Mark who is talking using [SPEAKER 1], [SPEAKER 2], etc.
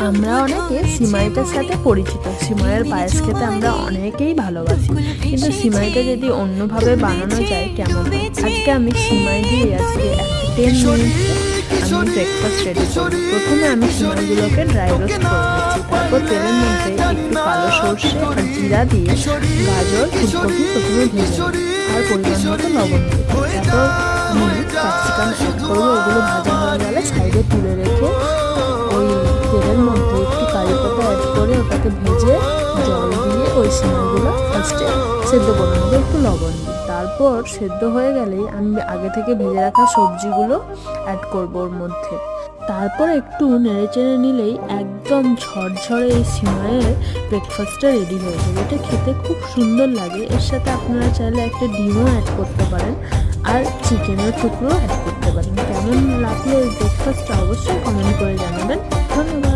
[SPEAKER 1] আমরা অনেকে সিমাইটার সাথে পরিচিত। সিমাইয়ের পায়েস খেতে আমরা অনেকেই ভালোবাসি, কিন্তু সিমাইটা যদি অন্যভাবে বানানো যায় কেমন হয়। আজকে আমি সিমাই দিয়ে আজকে একটা 10 মিনিটে আমি ব্রেকফাস্ট রেডি করব। প্রথমে আমি সিমাইগুলোকে ড্রাই রোস্ট করে নিচ্ছি, তারপর তেলের মধ্যে একটু কালো সর্ষে আর জিরা দিয়ে গাজর ফুলকপি প্রথমে ভেজে আর পরিমাণ মতো লবণ দিয়ে, তারপর আমি ক্যাপসিকাম অ্যাড করবো। এগুলো ভাজা হয়ে গেলে সাইডে তুলে রেখে ওই তেলের মধ্যে একটু কারি পাতা অ্যাড করে ওটাকে ভেজে জল দিয়ে ওই সিমাইগুলো ফার্স্টে সেদ্ধ করে নেবো একটু লবণ দিয়ে। তারপর সেদ্ধ হয়ে গেলেই আমি আগে থেকে ভেজে রাখা সবজিগুলো অ্যাড করবো ওর মধ্যে। তারপর একটু নেড়ে চেড়ে নিলেই একদম ঝরঝরে এই সিমাইয়ের ব্রেকফাস্টটা রেডি হয়ে যাবে। এটা খেতে খুব সুন্দর লাগে। এর সাথে আপনারা চাইলে একটা ডিমও অ্যাড করতে পারেন আর চিকেনের টুকরো অ্যাড করতে পারেন। কেমন লাগলো এই ব্রেকফাস্টটা অবশ্যই কমেন্ট করে জানাবেন। ধন্যবাদ।